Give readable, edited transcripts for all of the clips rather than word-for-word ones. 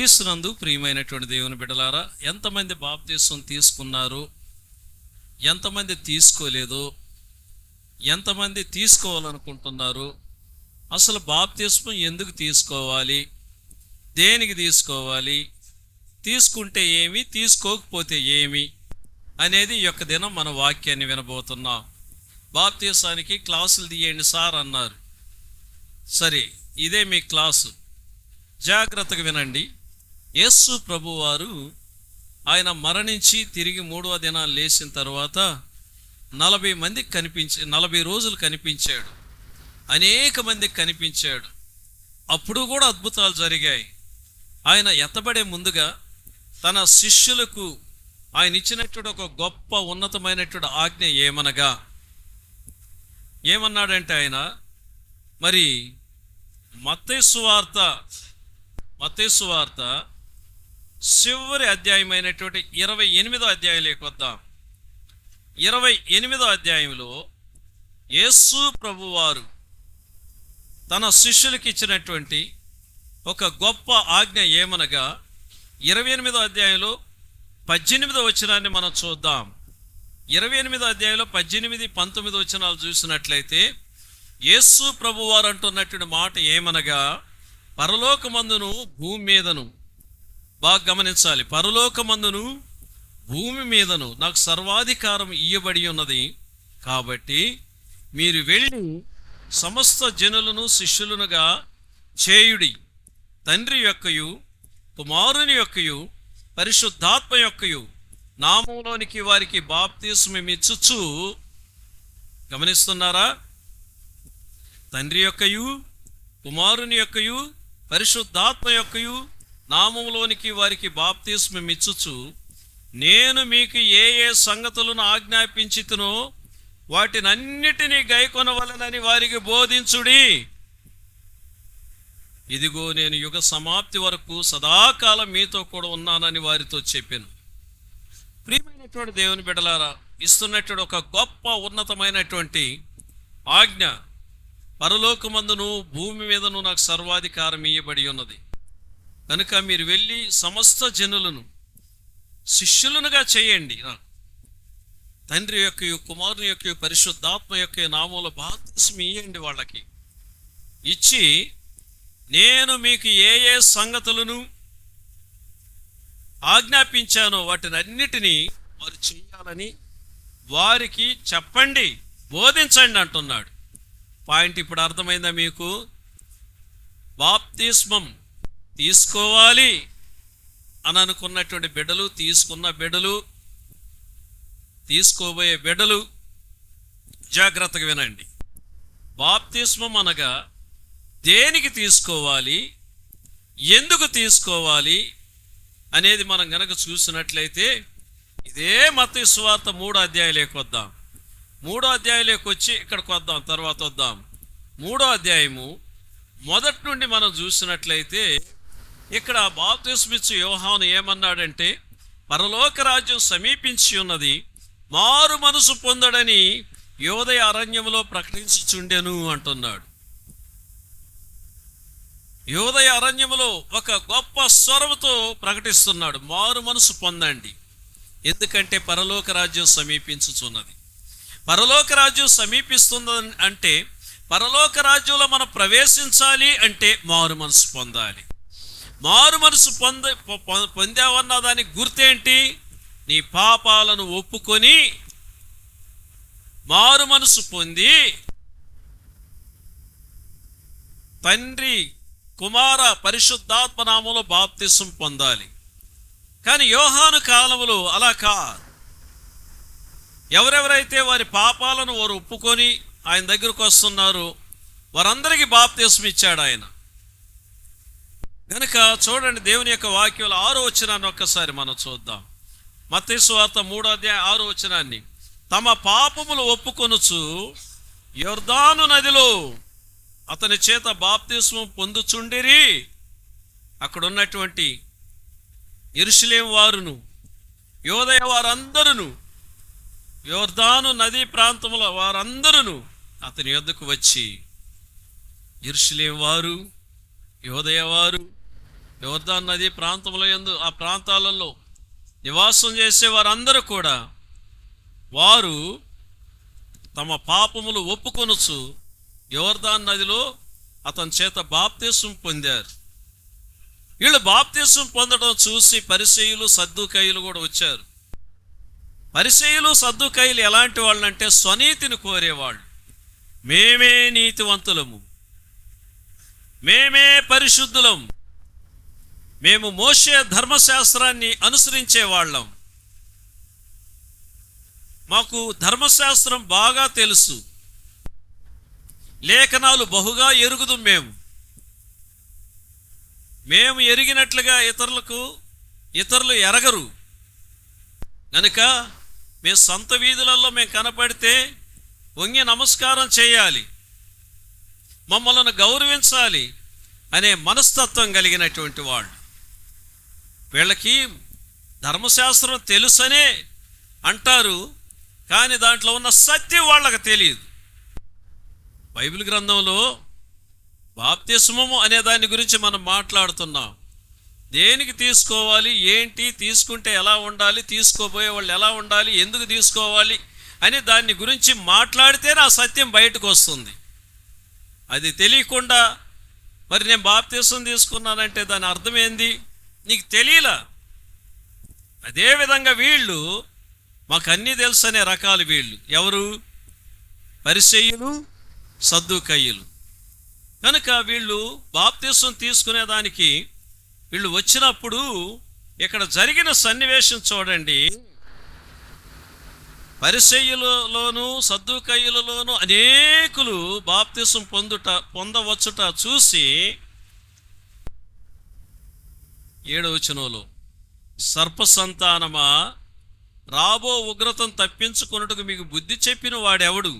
క్రీస్తునందు ప్రియమైనటువంటి దేవుని బిడ్డలారా, ఎంతమంది బాప్తీసం తీసుకున్నారు, ఎంతమంది తీసుకోలేదు, ఎంతమంది తీసుకోవాలనుకుంటున్నారు, అసలు బాప్తీసం ఎందుకు తీసుకోవాలి, దేనికి తీసుకోవాలి, తీసుకుంటే ఏమి, తీసుకోకపోతే ఏమి అనేది ఈ యొక్క దినం మన వాక్యాన్ని వినబోతున్నాం. బాప్తీసానికి క్లాసులు తీయండి సార్ అన్నారు. సరే, ఇదే మీ క్లాసు, జాగ్రత్తగా వినండి. యేసు ప్రభువారు ఆయన మరణించి తిరిగి 3వ దినాలు లేచిన తర్వాత 40 రోజులు కనిపించాడు, అనేక మందికి కనిపించాడు. అప్పుడు కూడా అద్భుతాలు జరిగాయి. ఆయన ఎత్తబడే ముందుగా తన శిష్యులకు ఆయన ఇచ్చినటువంటి ఒక గొప్ప ఉన్నతమైనటువంటి ఆజ్ఞ ఏమన్నాడంటే ఆయన మరి మత్తయి సువార్త చివరి అధ్యాయమైనటువంటి 28వ అధ్యాయంలోకి వద్దాం. 28వ అధ్యాయంలో యేసు ప్రభువారు తన శిష్యులకు ఇచ్చినటువంటి ఒక గొప్ప ఆజ్ఞ ఏమనగా 28వ అధ్యాయంలో 18వ వచనాన్ని మనం చూద్దాం. 28వ అధ్యాయంలో 18, 19 వచనాలు చూసినట్లయితే యేసు ప్రభువారు అంటున్నటువంటి మాట ఏమనగా, పరలోకమందును భూమి మీదను, బాగా గమనించాలి, పరలోకమందును భూమి మీదను నాకు సర్వాధికారం ఇయ్యబడి ఉన్నది. కాబట్టి మీరు వెళ్ళి సమస్త జనులను శిష్యులనుగా చేయుడి. తండ్రి యొక్కయు కుమారుని యొక్కయు పరిశుద్ధాత్మ యొక్కయు నామములోనికి వారికి బాప్తిస్మమిచ్చుచు, గమనిస్తున్నారా? తండ్రి యొక్కయు కుమారుని యొక్కయు పరిశుద్ధాత్మ యొక్కయు నామములోనికి వారికి బాప్తిస్మమిచ్చుచు, నేను మీకు ఏ ఏ సంగతులను ఆజ్ఞాపించితునో వాటినన్నిటినీ గైకొనవలెనని వారికి బోధించుడి. ఇదిగో నేను యుగ సమాప్తి వరకు సదాకాలం మీతో కూడా ఉన్నానని వారితో చెప్పాను. ప్రియమైనటువంటి దేవుని బిడ్డలారా, ఇస్తున్నటువంటి ఒక గొప్ప ఉన్నతమైనటువంటి ఆజ్ఞ, పరలోకమందును భూమి మీదను నాకు సర్వాధికారం ఇయ్యబడి ఉన్నది. కనుక మీరు వెళ్ళి సమస్త జనులను శిష్యులనుగా చేయండి. తండ్రి యొక్క కుమారుని యొక్క పరిశుద్ధాత్మ యొక్క నామంలో బాప్తిస్మం ఇయ్యండి. వాళ్ళకి ఇచ్చి నేను మీకు ఏ ఏ సంగతులను ఆజ్ఞాపించానో వాటినన్నిటినీ వారు చెయ్యాలని వారికి చెప్పండి, బోధించండి అంటున్నాడు. పాయింట్ ఇప్పుడు అర్థమైందా మీకు? బాప్తిస్మం తీసుకోవాలి అని అనుకున్నటువంటి బిడ్డలు, తీసుకున్న బిడ్డలు, తీసుకోబోయే బిడ్డలు జాగ్రత్తగా వినండి. బాప్తిస్మం అనగా దేనికి తీసుకోవాలి, ఎందుకు తీసుకోవాలి అనేది మనం గనక చూసినట్లయితే ఇదే మత్తయి సువార్త 3వ అధ్యాయంలోకి వద్దాం. 3వ అధ్యాయంలోకి వచ్చి ఇక్కడికి వద్దాం, తర్వాత వద్దాం. 3వ అధ్యాయము మొదటి నుండి మనం చూసినట్లయితే ఇక్కడ బాప్తిస్మిచ్చు యోహాను ఏమన్నాడంటే, పరలోక రాజ్యం సమీపించి ఉన్నది, మారు మనసు పొందడని యోదయ అరణ్యంలో ప్రకటించుచుండెను అంటున్నాడు. యోదయ అరణ్యములో ఒక గొప్ప స్వరముతో ప్రకటిస్తున్నాడు, మారు మనసు పొందండి. ఎందుకంటే పరలోక రాజ్యం సమీపించుచున్నది. పరలోక రాజ్యం సమీపిస్తుంది అంటే, పరలోక రాజ్యంలో మనం ప్రవేశించాలి అంటే మారు మనసు పొందాలి. మారు మనసు పొందావన్న దానికి గుర్తేంటి? నీ పాపాలను ఒప్పుకొని మారు మనసు పొంది తండ్రి కుమార పరిశుద్ధాత్మ నామములో బాప్తిసం పొందాలి. కానీ యోహాను కాలములో అలా కాదు. ఎవరెవరైతే వారి పాపాలను వారు ఒప్పుకొని ఆయన దగ్గరకు వస్తున్నారో వారందరికీ బాప్తిసం ఇచ్చాడు ఆయన. కనుక చూడండి, దేవుని యొక్క వాక్యాలు 6వ వచనాన్ని ఒక్కసారి మనం చూద్దాం. మత్తయి సువార్త 3వ అధ్యాయం 6వ వచనాన్ని, తమ పాపములు ఒప్పుకొనుచు యొర్దాను నదిలో అతని చేత బాప్తిస్మం పొందుచుండిరి. అక్కడ ఉన్నటువంటి యెరూషలేము వారును యోదయ వారందరూ, యొర్దాను నదీ ప్రాంతంలో వారందరూ అతని యొద్దకు వచ్చి, యెరూషలేము వారు, యోదయ వారు, యోర్దాను నది ప్రాంతంలో యందు ఆ ప్రాంతాలలో నివాసం చేసే వారందరూ కూడా వారు తమ పాపములు ఒప్పుకొనుచు యోర్దాను నదిలో అతని చేత బాప్తిస్మం పొందారు. వీళ్ళు బాప్తిస్మం పొందడం చూసి పరిసయ్యులు సద్దూకయ్యులు కూడా వచ్చారు. పరిసయ్యులు సద్దూకయ్యులు ఎలాంటి వాళ్ళంటే స్వనీతిని కోరేవాళ్ళు. మేమే నీతివంతులము, మేమే పరిశుద్ధులం, మేము మోషే ధర్మశాస్త్రాన్ని అనుసరించే వాళ్ళం, మాకు ధర్మశాస్త్రం బాగా తెలుసు, లేఖనాలు బహుగా ఎరుగుదు, మేము ఎరిగినట్లుగా ఇతరులు ఎరగరు కనుక మేము సొంత వీధులలో మేము కనపడితే వంగి నమస్కారం చేయాలి, మమ్మల్ని గౌరవించాలి అనే మనస్తత్వం కలిగినటువంటి వాళ్ళు. వీళ్ళకి ధర్మశాస్త్రం తెలుసనే అంటారు, కానీ దాంట్లో ఉన్న సత్యం వాళ్ళకి తెలియదు. బైబిల్ గ్రంథంలో బాప్తిస్మము అనే దాని గురించి మనం మాట్లాడుతున్నాం. దేనికి తీసుకోవాలి, ఏంటి, తీసుకుంటే ఎలా ఉండాలి, తీసుకోబోయే వాళ్ళు ఎలా ఉండాలి, ఎందుకు తీసుకోవాలి అని దాన్ని గురించి మాట్లాడితే నా సత్యం బయటకు వస్తుంది. అది తెలియకుండా మరి నేను బాప్తిస్మం తీసుకున్నానంటే దాని అర్థం ఏంది, నీకు తెలియలా. అదేవిధంగా వీళ్ళు మాకు అన్నీ తెలుసు అనే రకాలు వీళ్ళు. ఎవరు? పరిసయ్యులు సద్దూకయ్యులు. కనుక వీళ్ళు బాప్తిస్మం తీసుకునేదానికి వీళ్ళు వచ్చినప్పుడు ఇక్కడ జరిగిన సన్నివేశం చూడండి. పరిసయ్యులలోను సద్దూకయ్యులలోను అనేకులు బాప్తిస్మం పొందవచ్చుట చూసి 7వ వచనంలో, సర్ప సంతానమా, రాబో ఉగ్రతను తప్పించుకొనుటకు మీకు బుద్ధి చెప్పిన వాడెవడు?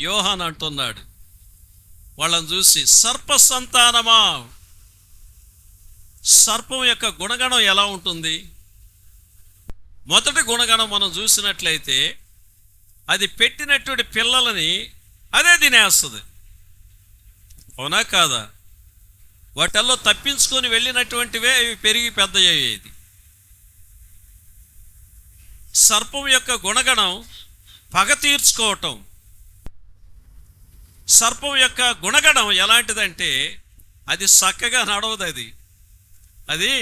యోహాను అంటున్నాడు వాళ్ళని చూసి, సర్ప సంతానమా. సర్పం యొక్క గుణగణం ఎలా ఉంటుంది? మొదటి గుణగణం మనం చూసినట్లయితే అది పెట్టినటువంటి పిల్లలని అదే తినేస్తుంది. అవునా కాదా? వాటిల్లో తప్పించుకొని వెళ్ళినటువంటివే అవి పెరిగి పెద్దయ్యేది. సర్పం యొక్క గుణగణం పగ తీర్చుకోవటం. సర్పం యొక్క గుణగణం ఎలాంటిదంటే అది చక్కగా నడవదు, అది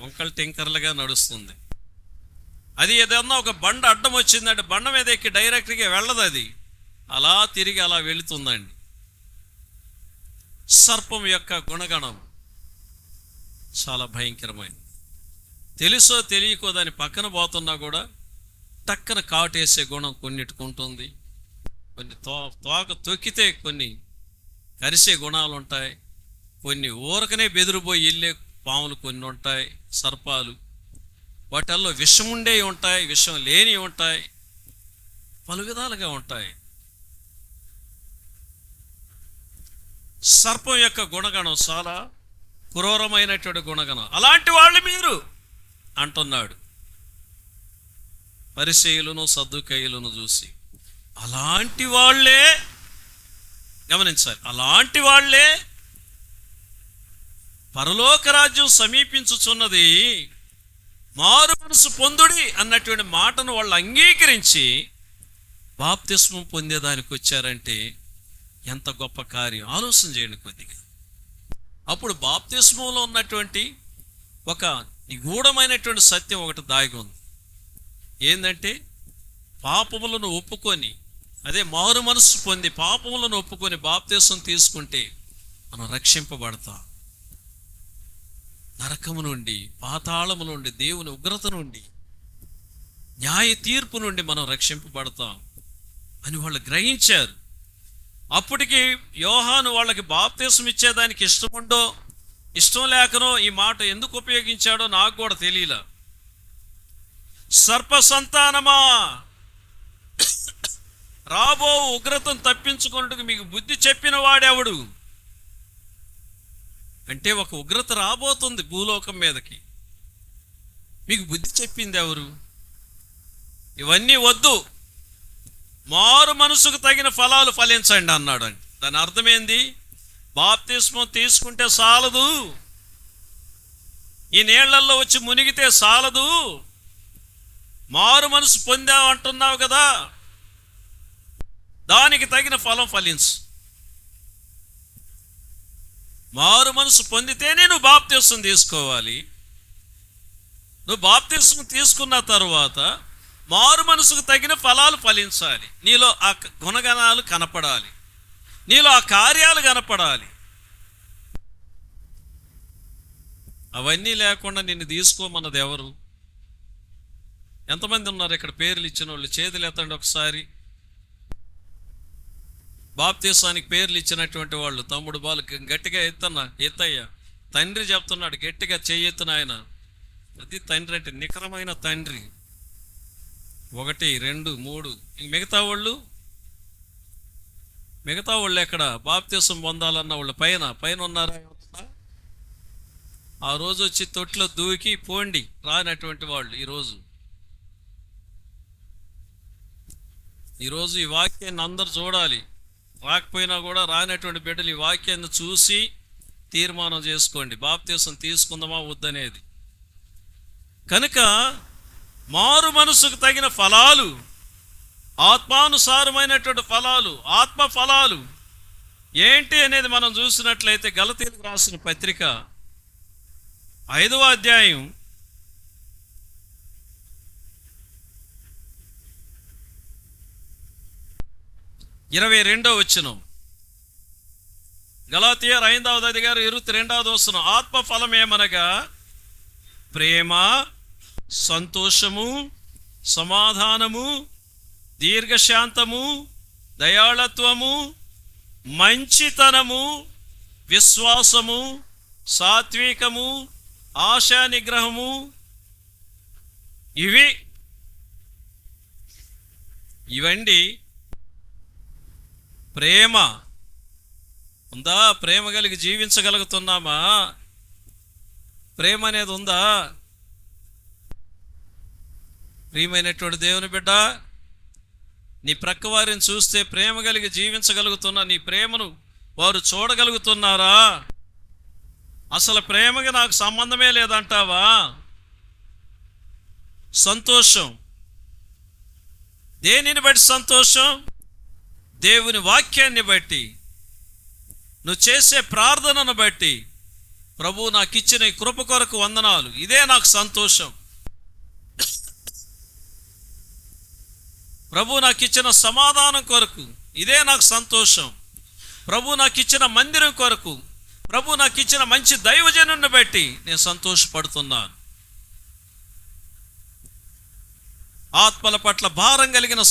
వంకల్ టింకర్లుగా నడుస్తుంది. అది ఏదన్నా ఒక బండ అడ్డం వచ్చిందంటే బండ మీద ఎక్కి డైరెక్ట్గా వెళ్ళదు, అది అలా తిరిగి అలా వెళుతుందండి. సర్పం యొక్క గుణగణం చాలా భయంకరమైనది. తెలుసో తెలియకో దాని పక్కన పోతున్నా కూడా టక్కన కాటేసే గుణం కొన్నిటికుంటుంది. కొన్ని తోక తొక్కితే కొన్ని కరిసే గుణాలు ఉంటాయి. కొన్ని ఊరకనే బెదిరిపోయి వెళ్ళే పాములు కొన్ని ఉంటాయి, సర్పాలు. వాటిల్లో విషం ఉండేవి ఉంటాయి, విషం లేని ఉంటాయి, పలు విధాలుగా ఉంటాయి. సర్పం యొక్క గుణగణం చాలా క్రూరమైనటువంటి గుణగణం. అలాంటి వాళ్ళు మీరు అంటున్నాడు పరిసయ్యులను సద్దూకయ్యులను చూసి. అలాంటి వాళ్ళే, గమనించాలి, అలాంటి వాళ్ళే పరలోక రాజ్యం సమీపించుచున్నది, మారు మనసు పొందుడి అన్నటువంటి మాటను వాళ్ళు అంగీకరించి బాప్తిస్మం పొందేదానికి వచ్చారంటే ఎంత గొప్ప కార్యం. ఆలోచన చేయండి కొద్దిగా. అప్పుడు బాప్తిస్మంలో ఉన్నటువంటి ఒక నిగూఢమైనటువంటి సత్యం ఒకటి దాగి ఉంది. ఏంటంటే పాపములను ఒప్పుకొని, అదే మారు మనసు పొంది పాపములను ఒప్పుకొని బాప్తిస్మం తీసుకుంటే మనం రక్షింపబడతాం. నరకము నుండి, పాతాళము నుండి, దేవుని ఉగ్రత నుండి, న్యాయ తీర్పు నుండి మనం రక్షింపబడతాం అని వాళ్ళు గ్రహించారు. అప్పటికి యోహాను వాళ్ళకి బాప్తిస్మం ఇచ్చేదానికి ఇష్టముండో ఇష్టం లేకనో ఈ మాట ఎందుకు ఉపయోగించాడో నాకు కూడా తెలియలా. సర్ప సంతానమా, రాబో ఉగ్రతను తప్పించుకున్నట్టుకు మీకు బుద్ధి చెప్పిన వాడెవడు? అంటే ఒక ఉగ్రత రాబోతుంది భూలోకం మీదకి, మీకు బుద్ధి చెప్పింది ఎవరు? ఇవన్నీ వద్దు, మారు మనసుకు తగిన ఫలాలు ఫలించండి అన్నాడు. దాని అర్థం ఏంది? బాప్తిస్మం తీసుకుంటే చాలదు, ఈ నీళ్లల్లో వచ్చి మునిగితే సాలదు, మారు మనసు పొందావు అంటున్నావు కదా, దానికి తగిన ఫలం ఫలించు. మారు మనసు పొందితేనే నువ్వు బాప్తిస్మం తీసుకోవాలి. నువ్వు బాప్తిస్మం తీసుకున్న తర్వాత మారు మనసుకు తగిన ఫలాలు ఫలించాలి. నీలో ఆ గుణగణాలు కనపడాలి, నీలో ఆ కార్యాలు కనపడాలి. అవన్నీ లేకుండా నిన్ను తీసుకోమన్నది ఎవరు? ఎంతమంది ఉన్నారు ఇక్కడ పేర్లు ఇచ్చిన వాళ్ళు? చేతులు ఎత్తండి ఒకసారి. బాప్తిస్మానికి పేర్లు ఇచ్చినటువంటి వాళ్ళు, తమ్ముడు బాలు గట్టిగా ఎత్తయ్యా. తండ్రి చెప్తున్నాడు, గట్టిగా చెయ్యెత్తున ఆయన. అది తండ్రి అంటే నికరమైన తండ్రి. 1, 2, 3. మిగతా వాళ్ళు ఎక్కడ? బాప్తిస్మం పొందాలన్న వాళ్ళు పైన ఉన్నారా? ఆ రోజు వచ్చి తొట్లో దూకి పోండి రానటువంటి వాళ్ళు ఈరోజు ఈ వాక్యాన్ని అందరు చూడాలి. రాకపోయినా కూడా రానటువంటి బిడ్డలు ఈ వాక్యాన్ని చూసి తీర్మానం చేసుకోండి, బాప్తిస్మం తీసుకుందామా వద్దనేది. కనుక మారు మనసుకు తగిన ఫలాలు, ఆత్మానుసారమైనటువంటి ఫలాలు, ఆత్మ ఫలాలు ఏంటి అనేది మనం చూసినట్లయితే గలతీయులకు రాసిన పత్రిక 5వ అధ్యాయం 22వ వచనం. గలాతీయులు 5వ అధ్యాయం 22వ వచనం. ఆత్మ ఫలం ఏమనగా ప్రేమ, సంతోషము, సమాధానము, దీర్ఘశాంతము, దయాళత్వము, మంచితనము, విశ్వాసము, సాత్వికము, ఆశా నిగ్రహము. ఇవండి. ప్రేమ ఉందా? ప్రేమ కలిగి జీవించగలుగుతున్నామా? ప్రేమ అనేది ఉందా? ప్రియమైనటువంటి దేవుని బిడ్డ, నీ ప్రక్క వారిని చూస్తే ప్రేమ కలిగి జీవించగలుగుతున్నా? నీ ప్రేమను వారు చూడగలుగుతున్నారా? అసలు ప్రేమకి నాకు సంబంధమే లేదంటావా? సంతోషం దేనిని బట్టి సంతోషం? దేవుని వాక్యాన్ని బట్టి, నువ్వు చేసే ప్రార్థనను బట్టి. ప్రభు నాకు ఇచ్చిన ఈ కృప కొరకు వందనాలు, ఇదే నాకు సంతోషం. ప్రభు నాకు ఇచ్చిన సమాధానం కొరకు ఇదే నాకు సంతోషం. ప్రభు నాకు ఇచ్చిన మందిరం కొరకు, ప్రభు నాకు ఇచ్చిన మంచి దైవజనుని బట్టి నేను సంతోషపడుతున్నాను. ఆత్మల పట్ల భారం కలిగిన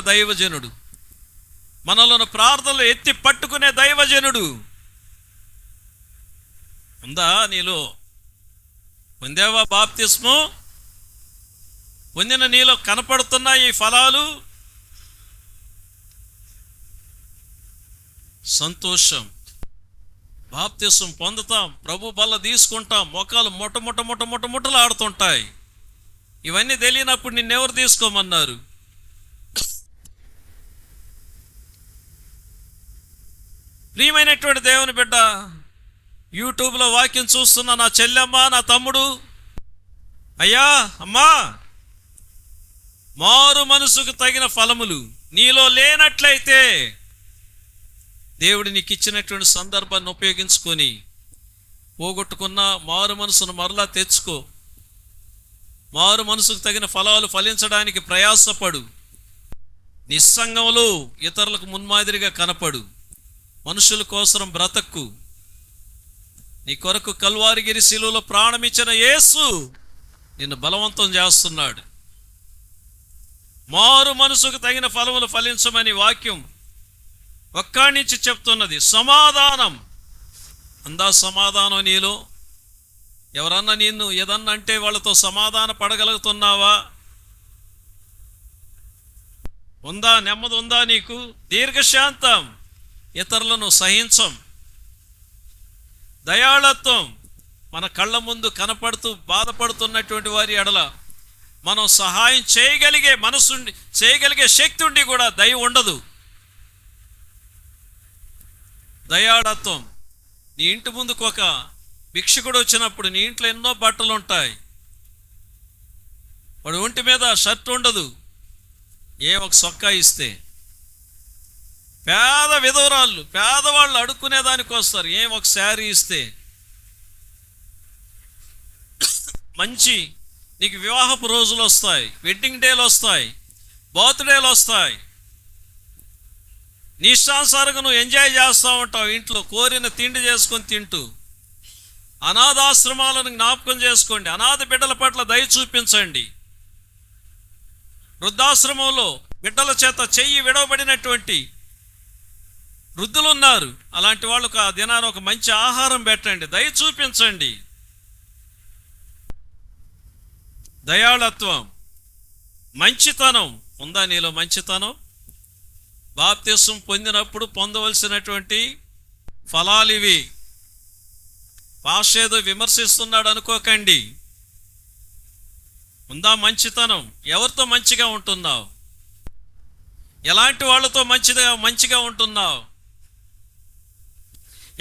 దైవజనుడు, మనలోని ప్రార్థనలు ఎత్తి పట్టుకునే దైవజనుడు ఉందా నీలో? పొందావా బాప్తిస్మం? పొందిన నీలో కనపడుతున్న ఈ ఫలాలు? సంతోషం. బాప్తిస్మం పొందుతాం, ప్రభు బల్ల తీసుకుంటాం, మొక్కలు మొట్టలు ఆడుతుంటాయి. ఇవన్నీ తెలియనప్పుడు నిన్నెవరు తీసుకోమన్నారు? ప్రియమైనటువంటి దేవుని బిడ్డ, యూట్యూబ్లో వాక్యం చూస్తున్న నా చెల్లెమ్మ, నా తమ్ముడు, అయ్యా అమ్మా, మారు మనసుకు తగిన ఫలములు నీలో లేనట్లయితే దేవుడు నీకు ఇచ్చినటువంటి సందర్భాన్ని ఉపయోగించుకొని పోగొట్టుకున్న మారు మనసును మరలా తెచ్చుకో. మారు మనసుకు తగిన ఫలాలు ఫలించడానికి ప్రయాసపడు. నిస్సంగంలో ఇతరులకు మున్మాదిరిగా కనపడు. మనుషుల కోసం బ్రతక్కు. నీ కొరకు కల్వారిగిరి శిలువలో ప్రాణమిచ్చిన యేసు నిన్ను బలవంతం చేస్తున్నాడు. మారు మనసుకు తగిన ఫలములు ఫలించమని వాక్యం ఒక్కడి నుంచి చెప్తున్నది. సమాధానం అందా? సమాధానం నీలో? ఎవరన్నా నిన్ను ఏదన్నా అంటే వాళ్ళతో సమాధాన పడగలుగుతున్నావా? ఉందా? నెమ్మది ఉందా నీకు? దీర్ఘశాంతం, ఇతరులను సహించం. దయాళత్వం, మన కళ్ళ ముందు కనపడుతూ బాధపడుతున్నటువంటి వారి ఎడల మనం సహాయం చేయగలిగే మనసుండి, చేయగలిగే శక్తి ఉండి కూడా దయ ఉండదు. దయాళత్వం. నీ ఇంటి ముందుకు ఒక భిక్షకుడు వచ్చినప్పుడు నీ ఇంట్లో ఎన్నో బట్టలు ఉంటాయి, వాడు ఒంటి మీద షర్ట్ ఉండదు, ఒక సొక్కా ఇస్తే. పేద విధవరాళ్ళు పేదవాళ్ళు అడుక్కునే దానికి వస్తారు, ఒక శారీ ఇస్తే. మంచి నీకు వివాహపు రోజులు వస్తాయి, వెడ్డింగ్ డేలు వస్తాయి, బర్త్డేలు వస్తాయి, నీ ఇష్టానుసారంగా నువ్వు ఎంజాయ్ చేస్తూ ఉంటావు, ఇంట్లో కోరిన తిండి చేసుకొని తింటూ. అనాథాశ్రమాలను జ్ఞాపకం చేసుకోండి, అనాథ బిడ్డల పట్ల దయ చూపించండి. వృద్ధాశ్రమంలో బిడ్డల చేత చెయ్యి విడవబడినటువంటి వృద్ధులు ఉన్నారు, అలాంటి వాళ్ళకు ఆ దినాన్ని ఒక మంచి ఆహారం పెట్టండి, దయ చూపించండి. దయాళత్వం, మంచితనం ఉందా నీలో? మంచితనం బాప్తిస్మం పొందినప్పుడు పొందవలసినటువంటి ఫలాలు ఇవి. పాష ఏదో విమర్శిస్తున్నాడు అనుకోకండి. ఉందా మంచితనం? ఎవరితో మంచిగా ఉంటున్నావు? ఎలాంటి వాళ్ళతో మంచిగా ఉంటున్నావు?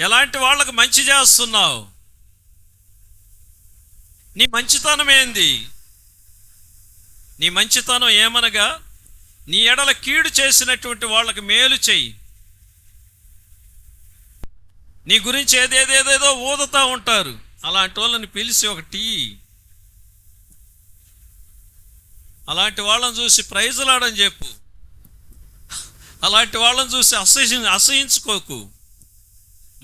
ఎలాంటి వాళ్ళకు మంచి చేస్తున్నావు? నీ మంచితనం ఏంది? నీ మంచితనం ఏమనగా నీ ఎడల కీడు చేసినటువంటి వాళ్ళకి మేలు చెయ్యి. నీ గురించి ఏదేదేదేదో ఊదుతూ ఉంటారు, అలాంటి వాళ్ళని పిలిచి ఒక టీ, అలాంటి వాళ్ళని చూసి ప్రైజులాడని చెప్పు. అలాంటి వాళ్ళని చూసి అసహించుకోకు.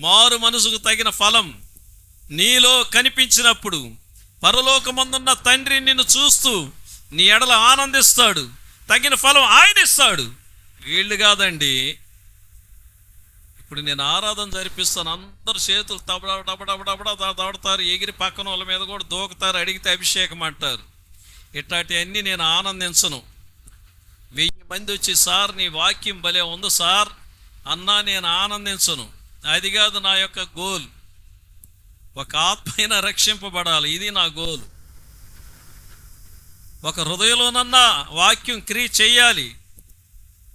మారు మనసుకు తగిన ఫలం నీలో కనిపించినప్పుడు పరలోకమందున్న తండ్రి నిన్ను చూస్తూ నీ ఎడల ఆనందిస్తాడు, తగిన ఫలం ఆయన ఇస్తాడు. వీళ్ళు కాదండి. ఇప్పుడు నేను ఆరాధన జరిపిస్తాను, అందరు చేతులు తబడబడబడబడతారు, ఎగిరి పక్కన వాళ్ళ మీద కూడా దూకుతారు, అడిగితే అభిషేకం అంటారు. ఇట్లాంటివన్నీ నేను ఆనందించను. 1000 మంది వచ్చి సార్ నీ వాక్యం భలే ఉంది సార్ అన్నా నేను ఆనందించను. అది కాదు నా యొక్క గోల్. ఒక ఆత్మైన రక్షింపబడాలి, ఇది నా గోల్. ఒక హృదయంలోనన్నా వాక్యం క్రియ చెయ్యాలి.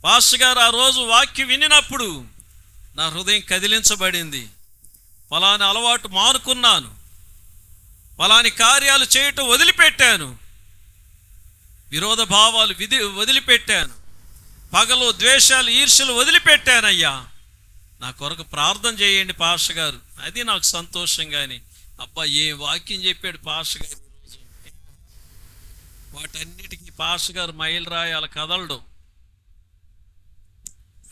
పాస్టర్ గారు ఆ రోజు వాక్యం వినినప్పుడు నా హృదయం కదిలించబడింది. ఫలాని అలవాటు మానుకున్నాను, ఫలాని కార్యాలు చేయటం వదిలిపెట్టాను, విరోధ భావాలు వదిలిపెట్టాను, పగలు ద్వేషాలు ఈర్ష్యలు వదిలిపెట్టానయ్యా, నా కొరకు ప్రార్థన చేయండి పాస్టర్ గారు. అది నాకు సంతోషంగాని, అబ్బా ఏ వాక్యం చెప్పాడు పాస్టర్ గారు ఈరోజు. వాటన్నిటికీ పాస్టర్ గారు మైలు రాయాల కదలడు,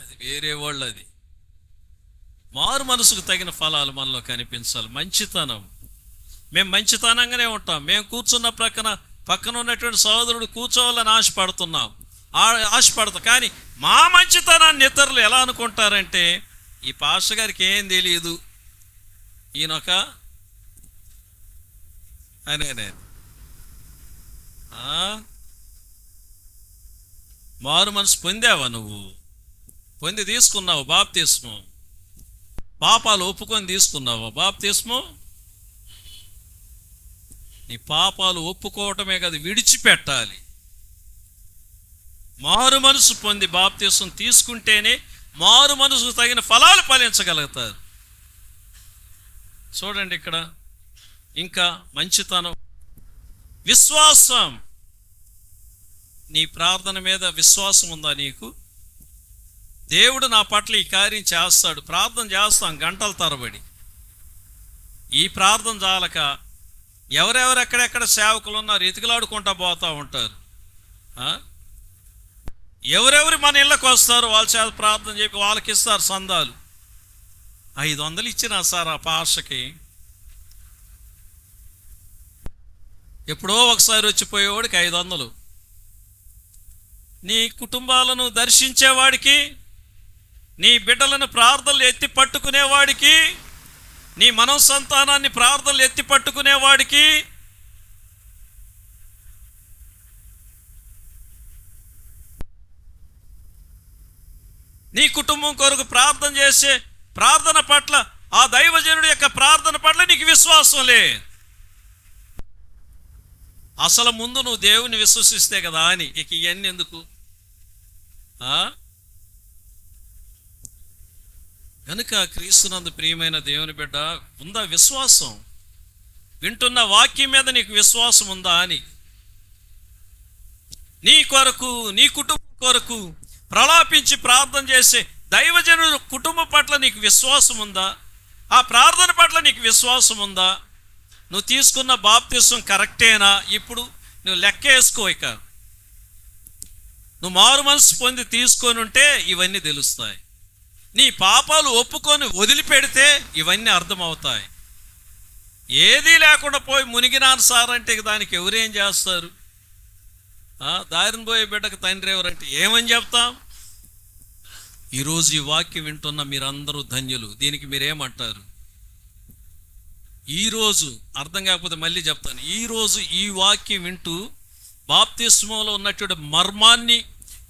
అది వేరే వాళ్ళు. అది మారు మనసుకు తగిన ఫలాలు మనలో కనిపించాలి. మంచితనం, మేము మంచితనంగానే ఉంటాం. మేము కూర్చున్న పక్కన ఉన్నటువంటి సహోదరుడు కూర్చోవాలని ఆశపడతాం. కానీ మా మంచితనాన్ని ఇతరులు ఎలా అనుకుంటారంటే, ఈ పాస్టర్ గారికి ఏం తెలియదు, ఈయనొక అనే మారు మనసు పొందావా? నువ్వు పొంది తీసుకున్నావు బాప్తిస్మం, పాపాలు ఒప్పుకొని తీసుకున్నావా బాప్తిస్మం? నీ పాపాలు ఒప్పుకోవటమే కదా, విడిచిపెట్టాలి. మారు మనసు పొంది బాప్తిస్మం తీసుకుంటేనే మారు మనసుకు తగిన ఫలాలు ఫలించగలుగుతారు. చూడండి ఇక్కడ ఇంకా మంచితనం, విశ్వాసం. నీ ప్రార్థన మీద విశ్వాసం ఉందా నీకు? దేవుడు నా పట్ల ఈ కార్యం చేస్తాడు. ప్రార్థన చేస్తాం గంటల తరబడి. ఈ ప్రార్థన చాలక ఎవరెవరు ఎక్కడెక్కడ సేవకులు ఉన్నారు ఎతికిలాడుకుంటా పోతూ ఉంటారు. ఎవరెవరు మన ఇళ్ళకు వస్తారు వాళ్ళ చేత ప్రార్థన చెప్పి వాళ్ళకి ఇస్తారు సందాలు. 500 ఇచ్చినా సార్ ఆ పాషకి, ఎప్పుడో ఒకసారి వచ్చిపోయేవాడికి 500. నీ కుటుంబాలను దర్శించేవాడికి, నీ బిడ్డలను ప్రార్థనలు ఎత్తి పట్టుకునేవాడికి, నీ మనోసంతానాన్ని ప్రార్థనలు ఎత్తి పట్టుకునేవాడికి, నీ కుటుంబం కొరకు ప్రార్థన చేసే ప్రార్థన పట్ల, ఆ దైవజనుడి యొక్క ప్రార్థన పట్ల నీకు విశ్వాసం లేదు. అసలు ముందు నువ్వు దేవుని విశ్వసిస్తే కదా అని ఇక ఇవన్నీ ఎందుకు? కనుక క్రీస్తునందు ప్రియమైన దేవుని బిడ్డ, ఉందా విశ్వాసం? వింటున్న వాక్యం మీద నీకు విశ్వాసం ఉందా అని. నీ కొరకు, నీ కుటుంబం కొరకు ప్రలాపించి ప్రార్థన చేసే దైవజనుల కుటుంబం పట్ల నీకు విశ్వాసం ఉందా? ఆ ప్రార్థన పట్ల నీకు విశ్వాసం ఉందా? నువ్వు తీసుకున్న బాప్తిసం కరెక్టేనా? ఇప్పుడు నువ్వు లెక్క వేసుకో. ఇక నువ్వు మారు మనసు పొంది తీసుకొని ఉంటే ఇవన్నీ తెలుస్తాయి. నీ పాపాలు ఒప్పుకొని వదిలిపెడితే ఇవన్నీ అర్థమవుతాయి. ఏదీ లేకుండా పోయి మునిగినాను సార్ అంటే దానికి ఎవరేం చేస్తారు? దారిని పోయే బిడ్డకు తండ్రి ఎవరంటే ఏమని చెప్తాం? ఈరోజు ఈ వాక్యం వింటున్న మీరందరూ ధన్యులు. దీనికి మీరేమంటారు? ఈరోజు అర్థం కాకపోతే మళ్ళీ చెప్తాను. ఈరోజు ఈ వాక్యం వింటూ బాప్తిస్మంలో ఉన్నటువంటి మర్మాన్ని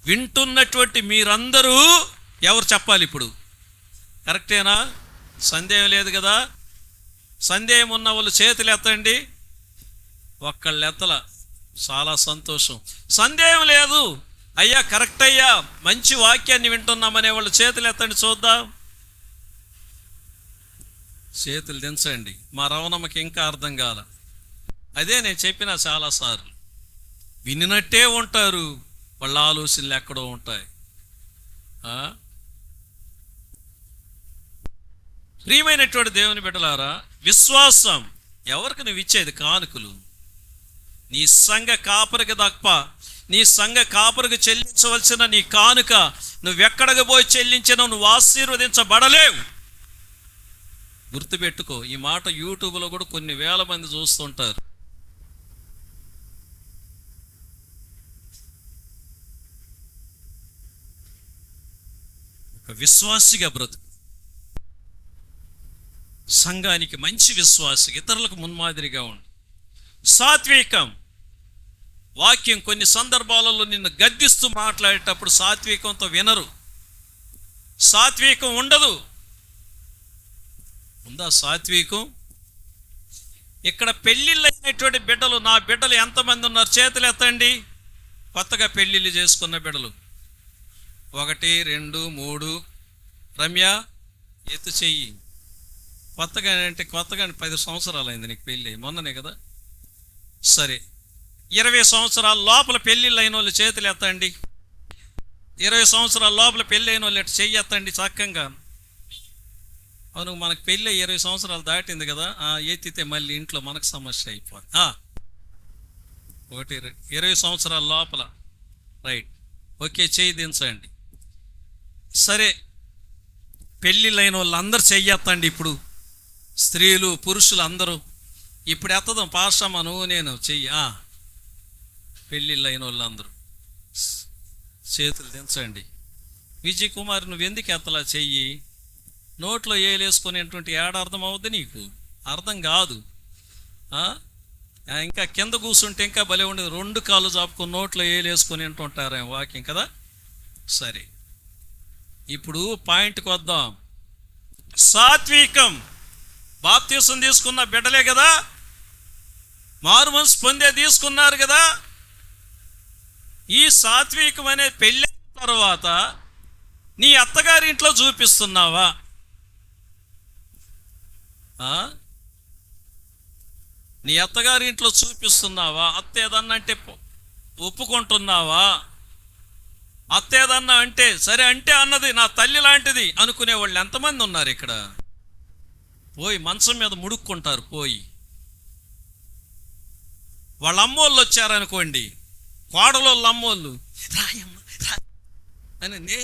వింటున్నటువంటి మీరందరూ ఎవరు చెప్పాలి ఇప్పుడు? కరెక్టేనా? సందేహం లేదు కదా? సందేహం ఉన్న వాళ్ళు చేతులు ఎత్తండి. ఒక్కళ్ళు ఎత్తల, చాలా సంతోషం. సందేహం లేదు, అయ్యా కరెక్ట్ అయ్యా, మంచి వాక్యాన్ని వింటున్నామనే వాళ్ళు చేతులు ఎత్తండి చూద్దాం. చేతులు దించండి. మా రవణమ్మకి ఇంకా అర్థం కాల. అదే నేను చెప్పిన చాలాసార్లు, వినినట్టే ఉంటారు, వాళ్ళ ఆలోచనలు ఎక్కడో ఉంటాయి. ప్రియమైనటువంటి దేవుని బిడ్డలారా, విశ్వాసం ఎవరికి నువ్వు ఇచ్చేది? కానుకలు. నీ సంఘ కాపరికి తప్ప నీ సంఘ కాపరికి చెల్లించవలసిన నీ కానుక నువ్వెక్కడికి పోయి చెల్లించినా నువ్వు ఆశీర్వదించబడలేవు. గుర్తుపెట్టుకో ఈ మాట. యూట్యూబ్లో కూడా కొన్ని వేల మంది చూస్తుంటారు. ఒక విశ్వాసిగా బ్రతుకు, సంఘానికి మంచి విశ్వాసిగా, ఇతరులకు మున్మాదిరిగా ఉండు. సాత్వికం. వాక్యం కొన్ని సందర్భాలలో నిన్ను గద్దిస్తూ మాట్లాడేటప్పుడు సాత్వికంతో వినరు. సాత్వికం ఉండదు. ఉందా సాత్వికం? ఇక్కడ పెళ్ళిళ్ళు అయినటువంటి బిడ్డలు, నా బిడ్డలు ఎంతమంది ఉన్నారు? చేతులు ఎత్తండి. కొత్తగా పెళ్ళిళ్ళు చేసుకున్న బిడ్డలు 1 2 3. రమ్య ఎత్తు చెయ్యి. కొత్తగా అంటే కొత్తగా 10 సంవత్సరాలు అయింది నీకు పెళ్ళి, మొన్ననే కదా? సరే, 20 సంవత్సరాల లోపల పెళ్ళిళ్ళు అయిన వాళ్ళు చేతులు ఎత్తండి. 20 సంవత్సరాల లోపల పెళ్ళి అయిన వాళ్ళు చెయ్యి ఎత్తండి చక్కగా. అవును, మనకు పెళ్ళి 20 సంవత్సరాలు దాటింది కదా, ఎత్తితే మళ్ళీ ఇంట్లో మనకు సమస్య అయిపోతుంది. 20 సంవత్సరాల లోపల, రైట్, ఓకే, చేయి దించండి. సరే, పెళ్ళిళ్ళైన వాళ్ళు అందరు చెయ్యెత్తండి. ఇప్పుడు స్త్రీలు పురుషులు అందరూ ఇప్పుడు ఎత్తదాం. పాస్టమ్మ నువ్వు నేను చెయ్యి. పెళ్ళిళ్ళైన వాళ్ళు అందరూ చేతులు దించండి. విజయ్ కుమార్ నువ్వు ఎందుకు ఎత్తలా చెయ్యి? నోట్లో ఏలేసుకునేటువంటి అర్థం అవుద్ది నీకు? అర్థం కాదు. ఇంకా కింద కూర్చుంటే ఇంకా భలే ఉండేది. 2 కాళ్ళు చాపుకొని నోట్లో ఏలేసుకొని వింటుంటారేం వాక్యం కదా? సరే, ఇప్పుడు పాయింట్కి వద్దాం. సాత్వికం. బాప్తీసం తీసుకున్న బిడ్డలే కదా, మారు మనసు పొందే తీసుకున్నారు కదా. ఈ సాత్వికం అనే పెళ్ళైన తర్వాత నీ అత్తగారి ఇంట్లో చూపిస్తున్నావా? నీ అత్తగారి ఇంట్లో చూపిస్తున్నావా? అత్త ఏదన్నా అంటే ఒప్పుకుంటున్నావా? అత్త ఏదన్నా అంటే సరే అంటే అన్నది నా తల్లి లాంటిది అనుకునే వాళ్ళు ఎంతమంది ఉన్నారు ఇక్కడ? పోయి మంచం మీద ముడుక్కుంటారు. పోయి వాళ్ళ అమ్మోళ్ళు వచ్చారనుకోండి, కోడలోళ్ళ అమ్మోళ్ళు రాయమ్మ అని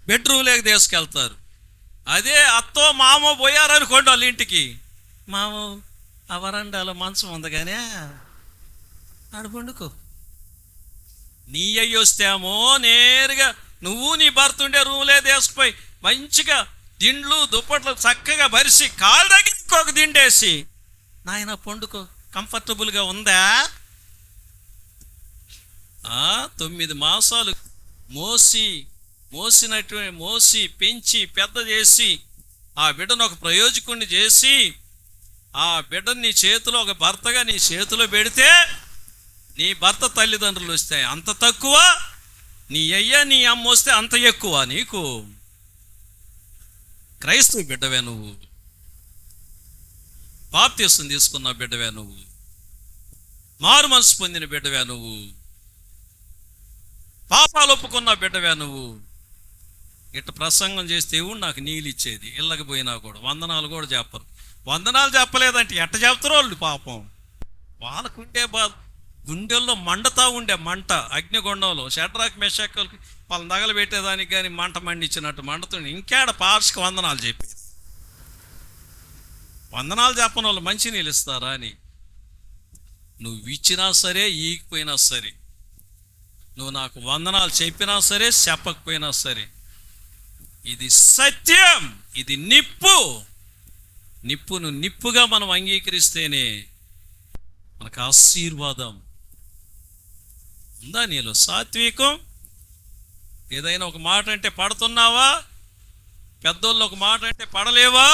బెడ్రూమ్లోకి తీసుకెళ్తారు. అదే అత్తో మామో పోయారనుకోండి వాళ్ళ ఇంటికి, మామో ఆ వరండాలో మంచం ఉంది కానీ ఆడు పండుకో. నీ అయ్యి వస్తేమో నేరుగా నువ్వు నీ భర్త ఉండే రూమ్లే తీసుకుపోయి మంచిగా దిండ్లు దుప్పట్లు చక్కగా బరిసి కాలు దగ్గర ఇంకొక దిండేసి నాయన పండుకో, కంఫర్టబుల్గా ఉందా? 9 మాసాలు మోసి పెంచి పెద్ద చేసి ఆ బిడ్డను ఒక ప్రయోజకుడిని చేసి ఆ బిడ్డను నీ చేతిలో ఒక భర్తగా నీ చేతిలో పెడితే నీ భర్త తల్లిదండ్రులు వస్తే అంత తక్కువ, నీ అయ్య నీ అమ్మ వస్తే అంత ఎక్కువ. నీకు క్రైస్తవ బిడ్డవే నువ్వు. బాప్తీసం తీసుకున్న బిడ్డవే నువ్వు, మారు మనసు పొందిన బిడ్డవే నువ్వు, పాపాలు ఒప్పుకున్న బిడ్డవే నువ్వు. ఇట్ట ప్రసంగం చేస్తే దేవుడు నాకు నీళ్ళు ఇచ్చేది, ఇళ్ళకి పోయినా కూడా వందనాలు కూడా చెప్పరు. వందనాలు చెప్పలేదంటే ఎట్ట చెప్తారు వాళ్ళు? పాపం వాళ్ళకుండే గుండెల్లో మండతా ఉండే మంట, అగ్నిగుండంలో షడ్రాక్ మెషకులకి వాళ్ళని తగలబెట్టేదానికి కానీ మంట మండించినట్టు మండుతుంది. ఇంకేడ పార్షిక వందనాలు చెప్పి, వందనాలు చెప్పని వాళ్ళు మంచి నీళ్ళు ఇస్తారా అని? నువ్వు ఇచ్చినా సరే, ఈగిపోయినా సరే, నువ్వు నాకు వందనాలు చెప్పినా సరే, చెప్పకపోయినా సరే, ఇది సత్యం, ఇది నిప్పు. నిప్పును నిప్పుగా మనం అంగీకరిస్తేనే మనకు ఆశీర్వాదం. ఉందా నీలో సాత్వికం? ఏదైనా ఒక మాట అంటే పడుతున్నావా? పెద్దోళ్ళు ఒక మాట అంటే పడలేవా?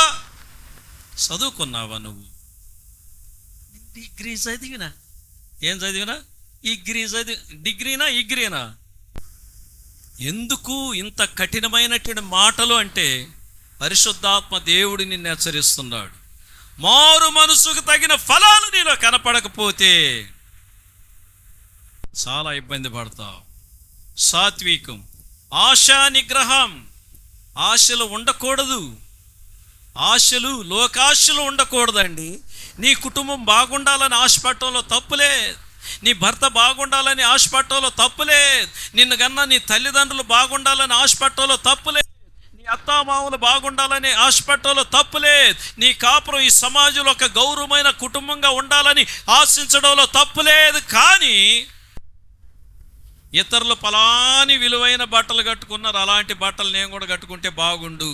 చదువుకున్నావా నువ్వు? డిగ్రీ చదివినా, ఏం చదివినా? డిగ్రీనా ఇగ్రీనా? ఎందుకు ఇంత కఠినమైనటువంటి మాటలు అంటే పరిశుద్ధాత్మ దేవుడు నిన్ను హెచ్చరిస్తున్నాడు. మారు మనసుకు తగిన ఫలాలు నీలో కనపడకపోతే చాలా ఇబ్బంది పడతావు. సాత్వికం, ఆశా నిగ్రహం. ఆశలు ఉండకూడదు, ఆశలు లోకాశలు ఉండకూడదండి. నీ కుటుంబం బాగుండాలని ఆశపడటంలో తప్పులే, నీ భర్త బాగుండాలని ఆశపడటంలో తప్పులే, నిన్ను కన్నా నీ తల్లిదండ్రులు బాగుండాలని ఆశపడటంలో తప్పులే, నీ అత్తామామలు బాగుండాలని ఆశపడటంలో తప్పులే, నీ కాపురం ఈ సమాజంలో ఒక గౌరవమైన కుటుంబంగా ఉండాలని ఆశించడంలో తప్పులేదు. కానీ ఇతరులు పలాని విలువైన బట్టలు కట్టుకున్నారు, అలాంటి బట్టలు నేను కూడా కట్టుకుంటే బాగుండు.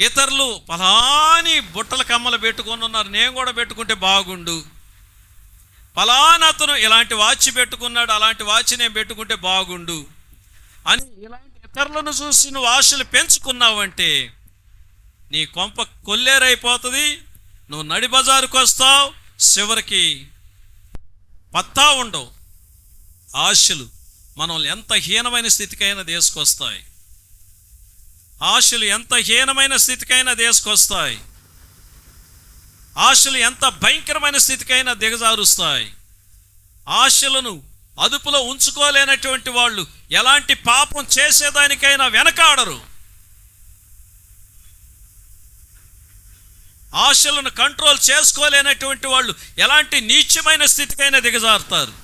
ఇతరులు పలాని బుట్టల కమ్మలు పెట్టుకొని ఉన్నారు, నేను కూడా పెట్టుకుంటే బాగుండు. పలానా అతను ఇలాంటి వాచ్ పెట్టుకున్నాడు, అలాంటి వాచ్ నేను పెట్టుకుంటే బాగుండు అని ఇలాంటి ఇతరులను చూసి నువ్వు ఆశలు పెంచుకున్నావంటే నీ కొంప కొల్లేరైపోతుంది. నువ్వు నడి బజారుకు వస్తావు, చివరికి పత్తా ఉండవు. ఆశలు మనల్ని ఎంత హీనమైన స్థితికైనా తీసుకొస్తాయి. ఆశలు ఎంత హీనమైన స్థితికైనా తీసుకొస్తాయి. ఆశలు ఎంత భయంకరమైన స్థితికైనా దిగజారుస్తాయి. ఆశలను అదుపులో ఉంచుకోలేనటువంటి వాళ్ళు ఎలాంటి పాపం చేసేదానికైనా వెనకాడరు. ఆశలను కంట్రోల్ చేసుకోలేనటువంటి వాళ్ళు ఎలాంటి నీచమైన స్థితికైనా దిగజారుతారు.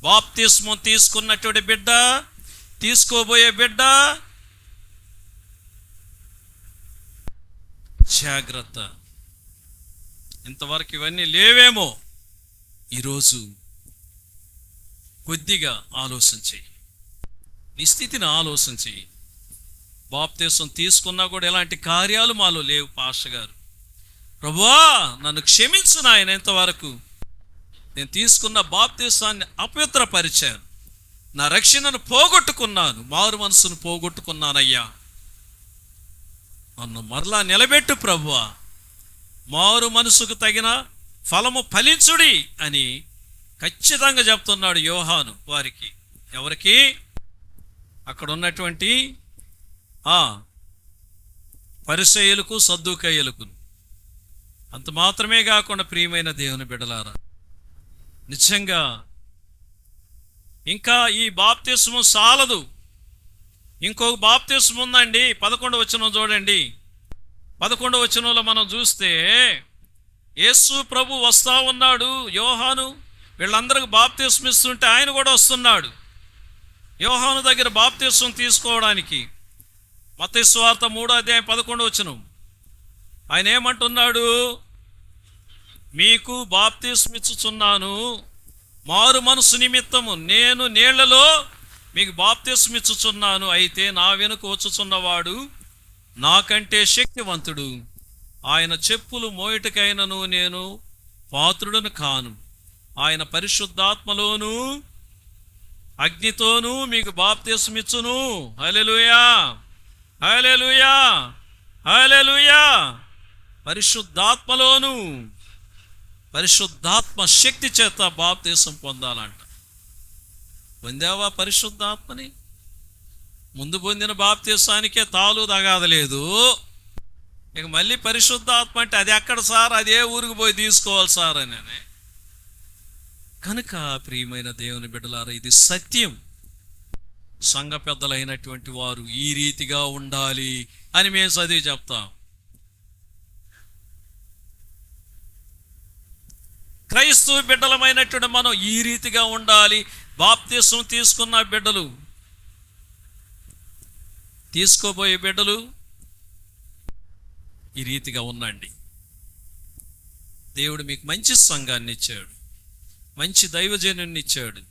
బాప్తిస్మం తీసుకున్నటువంటి బిడ్డ, తీసుకోబోయే బిడ్డ, జాగ్రత్త. ఇంతవరకు ఇవన్నీ లేవేమో, ఈరోజు కొద్దిగా ఆలోచించి నీ స్థితిని ఆలోచించి. బాప్తిసం తీసుకున్నా కూడా ఎలాంటి కార్యాలు మాలో లేవు. పాస్టర్ గారు, ప్రభువా నన్ను క్షమించు నాయన, ఇంతవరకు నేను తీసుకున్న బాప్తిసాన్ని అపవిత్రపరిచాను, నా రక్షణను పోగొట్టుకున్నాను, మారు మనసును పోగొట్టుకున్నానయ్యా, నన్ను మరలా నిలబెట్టు ప్రభువా, మారు మనసుకు తగిన ఫలము ఫలించుడి అని ఖచ్చితంగా చెప్తున్నాడు యోహాను వారికి. ఎవరికి? అక్కడ ఉన్నటువంటి పరిసయ్యులకు, సద్దూకయ్యులకు. అంత మాత్రమే కాకుండా ప్రియమైన దేవుని బిడ్డలారా, నిజంగా ఇంకా ఈ బాప్తిస్మం సాలదు, ఇంకొక బాప్తిస్మం ఉందండి. 11వ వచనం చూడండి. 11వ వచనంలో మనం చూస్తే యేసు ప్రభు వస్తా ఉన్నాడు. యోహాను వీళ్ళందరికీ బాప్తిస్మం ఇస్తుంటే ఆయన కూడా వస్తున్నాడు యోహాను దగ్గర బాప్తిస్మం తీసుకోవడానికి. మత్తయి సువార్త 3వ అధ్యాయం 11వ వచనం. ఆయన ఏమంటున్నాడు? మీకు బాప్తిస్మం ఇచ్చుచున్నాను, మారు మనసు నిమిత్తము నేను నీళ్లలో మీకు బాప్తిస్మం ఇచ్చుచున్నాను. అయితే నా వెనుక వచ్చుచున్నవాడు నాకంటే శక్తివంతుడు, ఆయన చెప్పులు మోయుటకైనను నేను పాత్రుడను కాను. ఆయన పరిశుద్ధాత్మలోను అగ్నితోనూ మీకు బాప్తిస్మం ఇచ్చును. హల్లెలూయా, హల్లెలూయా, హల్లెలూయా. పరిశుద్ధాత్మలోను, పరిశుద్ధాత్మ శక్తి చేత బాప్తిస్మం పొందాలంట. పొందావా పరిశుద్ధాత్మని? ముందు పొందిన బాప్తిస్మానికే తాలు తగాదలేదు, ఇక మళ్ళీ పరిశుద్ధాత్మ అంటే అది ఎక్కడ సార్, అదే ఊరికి పోయి తీసుకోవాలి సార్ అని. కనుక ప్రియమైన దేవుని బిడ్డలారా, ఇది సత్యం. సంఘ పెద్దలైనటువంటి వారు ఈ రీతిగా ఉండాలి అని మేము చదివి చెప్తాం. క్రైస్తవ బిడ్డలమైనటువంటి మనం ఈ రీతిగా ఉండాలి. బాప్తిసం తీసుకున్న బిడ్డలు, తీసుకోబోయే బిడ్డలు ఈ రీతిగా ఉండండి. దేవుడు మీకు మంచి సంఘాన్ని ఇచ్చాడు, మంచి దైవజనుని ఇచ్చాడు,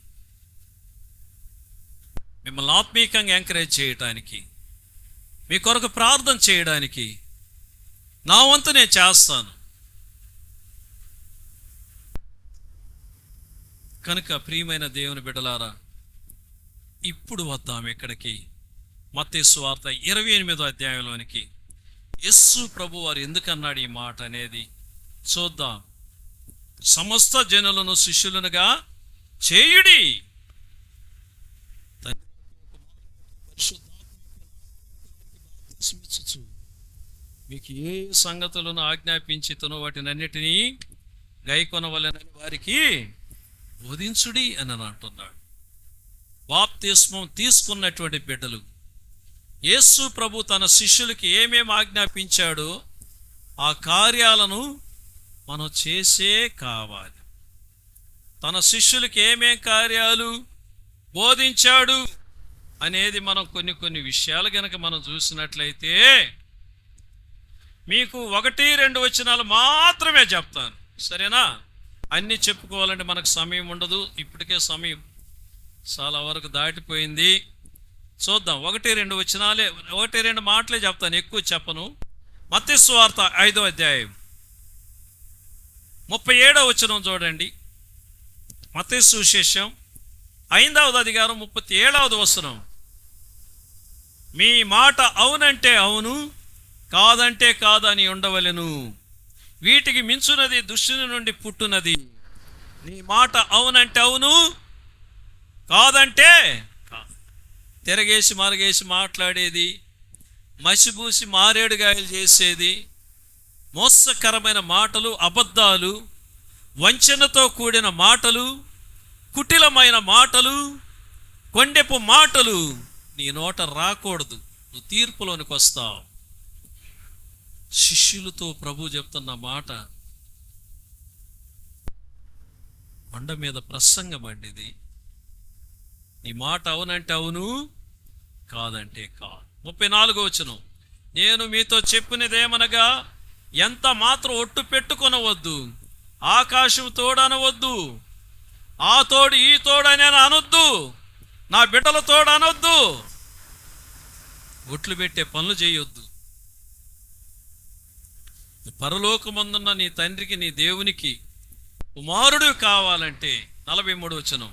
మిమ్మల్ని ఆత్మీయంగా ఎంకరేజ్ చేయడానికి, మీ కొరకు ప్రార్థన చేయడానికి. నా వంతు నేను చేస్తాను. కనుక ప్రియమైన దేవుని బిడ్డలారా, ఇప్పుడు వద్దాం ఇక్కడికి, మత్తయి సువార్త 28వ అధ్యాయంలోనికి. యేసు ప్రభు వారు ఎందుకన్నాడు ఈ మాట అనేది చూద్దాం. సమస్త జనులను శిష్యులనుగా చేయుడి, మీకు ఏ సంగతులను ఆజ్ఞాపించితునో వాటినన్నిటినీ గైకొనవలెనని వారికి బోధించుడి అని అంటున్నాడు. బాప్తిస్మం తీసుకున్నటువంటి బిడ్డలు, యేసు ప్రభు తన శిష్యులకి ఏమేమి ఆజ్ఞాపించాడో ఆ కార్యాలను మనం చేసే కావాలి. తన శిష్యులకి ఏమేం కార్యాలు బోధించాడు అనేది మనం కొన్ని విషయాలు కనుక మనం చూసినట్లయితే, మీకు 1-2 వచనాలు మాత్రమే చెప్తాను, సరేనా? అన్నీ చెప్పుకోవాలంటే మనకు సమయం ఉండదు. ఇప్పటికే సమయం చాలా వరకు దాటిపోయింది. చూద్దాం, 1-2 వచనాలే, 1-2 మాటలే చెప్తాను, ఎక్కువ చెప్పను. మత్తయి సువార్త 5వ అధ్యాయం 37వ వచనం చూడండి. మత్తయి సువిశేషం 5వ అధికారం 37వ వచనం. మీ మాట అవునంటే అవును, కాదంటే కాదని ఉండవలెను. వీటికి మించున్నది దుష్టుని నుండి పుట్టునది. నీ మాట అవునంటే అవును, కాదంటే తిరగేసి మరగేసి మాట్లాడేది, మసిబూసి మారేడుగాయలు చేసేది, మోసకరమైన మాటలు, అబద్ధాలు, వంచనతో కూడిన మాటలు, కుటిలమైన మాటలు, కొండెపు మాటలు నీ నోట రాకూడదు. నువ్వు తీర్పులోనికి వస్తావు. శిష్యులతో ప్రభు చెప్తున్న మాట, కొండ మీద ప్రసంగం అండి ఇది. నీ మాట అవునంటే అవును, కాదంటే కాదు. 34వ వచనం. నేను మీతో చెప్పినదేమనగా, ఎంత మాత్రం ఒట్టు పెట్టుకొనవద్దు, ఆకాశం తోడనవద్దు, ఆ తోడు ఈ తోడు అని అనొద్దు, నా బిడ్డల తోడు అనొద్దు, ఒట్లు పెట్టే పనులు చేయొద్దు. పరలోకమందున్న నీ తండ్రికి, నీ దేవునికి కుమారుడు కావాలంటే 43వ వచనం,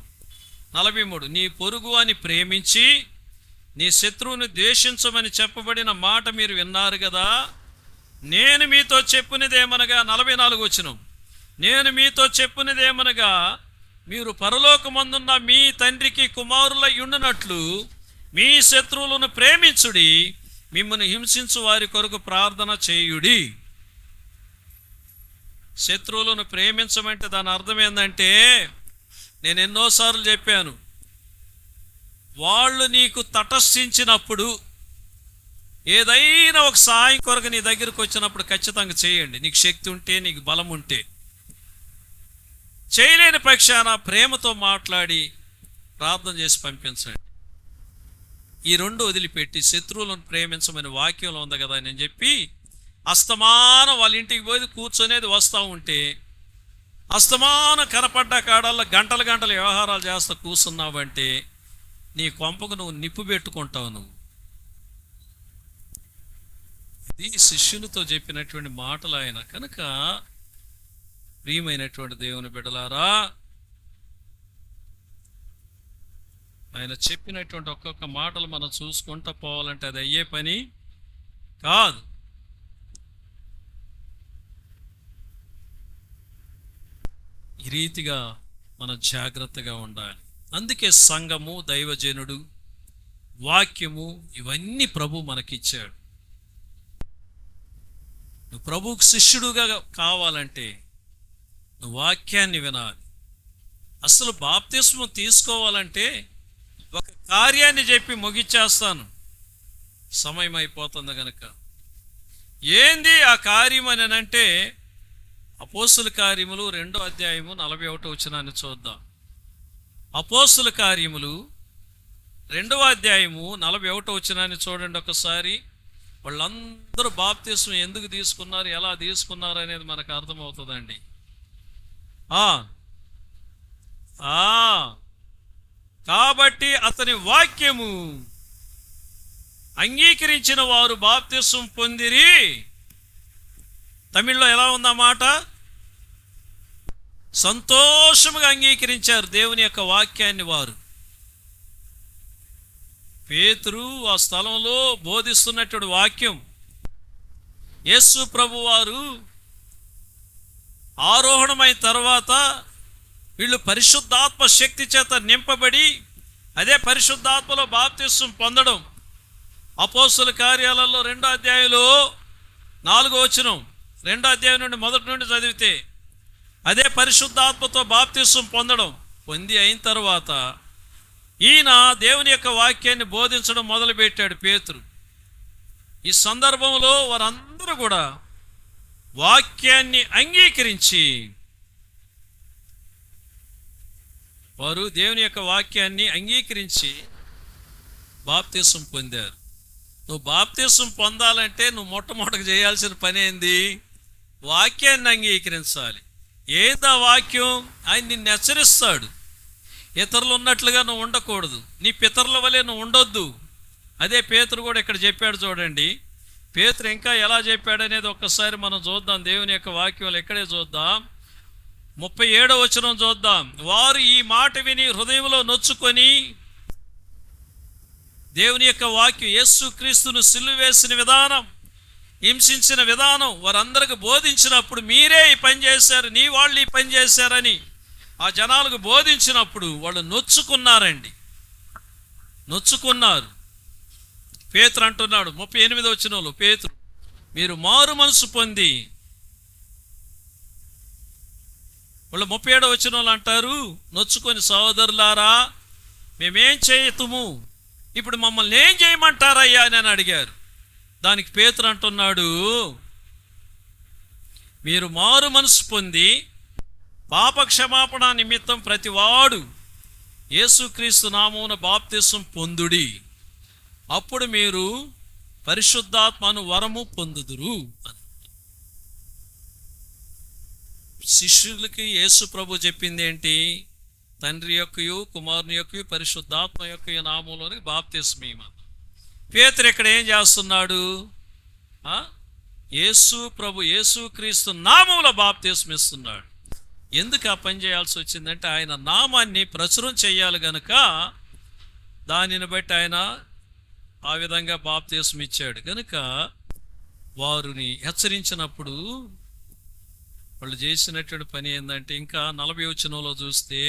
43, నీ పొరుగు అని ప్రేమించి నీ శత్రువుని ద్వేషించమని చెప్పబడిన మాట మీరు విన్నారు కదా. నేను మీతో చెప్పినదేమనగా, 44వ వచనం, నేను మీతో చెప్పినదేమనగా, మీరు పరలోకమందున్న మీ తండ్రికి కుమారులై ఉండునట్లు మీ శత్రువులను ప్రేమించుడి, మిమ్మల్ని హింసించు వారి కొరకు ప్రార్థన చేయుడి. శత్రువులను ప్రేమించమంటే దాని అర్థం ఏంటంటే, నేను ఎన్నోసార్లు చెప్పాను, వాళ్ళు నీకు తటస్థించినప్పుడు, ఏదైనా ఒక సహాయం కొరకు నీ దగ్గరకు వచ్చినప్పుడు ఖచ్చితంగా చేయండి. నీకు శక్తి ఉంటే, నీకు బలం ఉంటే. చేయలేని పక్షాన ప్రేమతో మాట్లాడి ప్రార్థన చేసి పంపించండి. ఈ 2 వదిలిపెట్టి శత్రువులను ప్రేమించమని వాక్యంలో ఉంది కదా అని చెప్పి అస్తమానం వాళ్ళ ఇంటికి పోయి కూర్చొనేది వస్తూ ఉంటే, అస్తమానం కనపడ్డ కాడల్లో గంటలు గంటలు వ్యవహారాలు చేస్తూ కూర్చున్నావంటే నీ కొంపకు నువ్వు నిప్పు పెట్టుకుంటావు. నువ్వు ఇది శిష్యునితో చెప్పినటువంటి మాటలు ఆయన. కనుక ప్రియమైనటువంటి దేవుని బిడ్డలారా, ఆయన చెప్పినటువంటి ఒక్కొక్క మాటలు మనం చూసుకుంటూ పోవాలంటే అది అయ్యే పని కాదు. ఈ రీతిగా మనం జాగ్రత్తగా ఉండాలి. అందుకే సంఘము, దైవజనుడు, వాక్యము ఇవన్నీ ప్రభు మనకిచ్చాడు. నువ్వు ప్రభువుకు శిష్యుడుగా కావాలంటే నువ్వు వాక్యాన్ని వినాలి. అసలు బాప్తిస్మం తీసుకోవాలంటే ఒక కార్యాన్ని చెప్పి ముగిచ్చేస్తాను, సమయం అయిపోతుంది కనుక. ఏంది ఆ కార్యం అని అంటే అపోస్తుల కార్యములు 2వ అధ్యాయము 41వ వచనాన్ని చూద్దాం. అపోస్తుల కార్యములు 2వ అధ్యాయము 41వ వచనాన్ని చూడండి ఒకసారి. వాళ్ళందరూ బాప్తిస్మం ఎందుకు తీసుకున్నారు, ఎలా తీసుకున్నారు అనేది మనకు అర్థమవుతుందండి. కాబట్టి అతని వాక్యము అంగీకరించిన వారు బాప్తిస్మం పొందిరి. తమిళ్లో ఎలా ఉందన్నమాట? సంతోషముగా అంగీకరించారు దేవుని యొక్క వాక్యాన్ని వారు. పేతురు ఆ స్థలంలో బోధిస్తున్నటువంటి వాక్యం, యేసు ప్రభు వారు ఆరోహణమైన తర్వాత వీళ్ళు పరిశుద్ధాత్మ శక్తి చేత నింపబడి అదే పరిశుద్ధాత్మలో బాప్తిస్మం పొందడం. అపోస్తుల కార్యాలలో 2వ అధ్యాయంలో 4వ వచనం, 2వ అధ్యాయం నుండి మొదటి నుండి చదివితే అదే పరిశుద్ధాత్మతో బాప్తిస్మం పొంది అయిన తర్వాత ఈయన దేవుని యొక్క వాక్యాన్ని బోధించడం మొదలుపెట్టాడు పేతురు. ఈ సందర్భంలో వారందరూ కూడా వాక్యాన్ని అంగీకరించి వారు దేవుని యొక్క వాక్యాన్ని అంగీకరించి బాప్తిస్మం పొందారు. నువ్వు బాప్తిస్మం పొందాలంటే నువ్వు మొట్టమొదటిగా చేయాల్సిన పని ఏంది? వాక్యాన్ని అంగీకరించాలి. ఏదా వాక్యం? ఆయన నిన్ను హెచ్చరిస్తాడు. ఇతరులు ఉన్నట్లుగా నువ్వు ఉండకూడదు, నీ పితరుల వలె నువ్వు ఉండొద్దు. అదే పేతురు కూడా ఇక్కడ చెప్పాడు చూడండి. పేతురు ఇంకా ఎలా చెప్పాడు అనేది ఒక్కసారి మనం చూద్దాం. దేవుని యొక్క వాక్యాలు ఎక్కడే చూద్దాం. 37వ వచనం చూద్దాం. వారు ఈ మాట విని హృదయంలో నొచ్చుకొని దేవుని యొక్క వాక్యం యేసు క్రీస్తును సిలువ వేసిన విధానం, హింసించిన విధానం వారందరికి బోధించినప్పుడు మీరే ఈ పని చేశారు, నీ వాళ్ళు ఈ పని చేశారని ఆ జనాలకు బోధించినప్పుడు వాళ్ళు నొచ్చుకున్నారండి, నొచ్చుకున్నారు. పేతురు అంటున్నాడు 38వ వచనంలో, పేతురు మీరు మారు మనసు పొంది, వాళ్ళు 37వ వచనంలో అంటారు నొచ్చుకొని సహోదరులారా మేమేం చేయతుము, ఇప్పుడు మమ్మల్ని ఏం చేయమంటారయ్యా అని అడిగారు. దానికి పేతురు అంటున్నాడు మీరు మారు మనసు పొంది పాపక్షమాపణ నిమిత్తం ప్రతివాడు యేసుక్రీస్తు నామమున బాప్తిస్మం పొందుడి, అప్పుడు మీరు పరిశుద్ధాత్మను వరము పొందుదురు అని. శిష్యులకి యేసు ప్రభు చెప్పింది ఏంటి? తండ్రి యొక్కయు కుమారుని యొక్కయు పరిశుద్ధాత్మ యొక్క నామంలోని బాప్తిస్మం ఇవ్వమని. పేతురు ఇక్కడ ఏం చేస్తున్నాడు? యేసు ప్రభు యేసుక్రీస్తు నామంలో బాప్తిస్మం ఇస్తున్నాడు. ఎందుకు ఆ పని చేయాల్సి వచ్చిందంటే ఆయన నామాన్ని ప్రచురం చేయాలి గనుక దానిని బట్టి ఆయన ఆ విధంగా బాప్తిస్మం ఇచ్చాడు. కనుక వారిని హెచ్చరించినప్పుడు వాళ్ళు చేసినటువంటి పని ఏంటంటే ఇంకా 40వ వచనంలో చూస్తే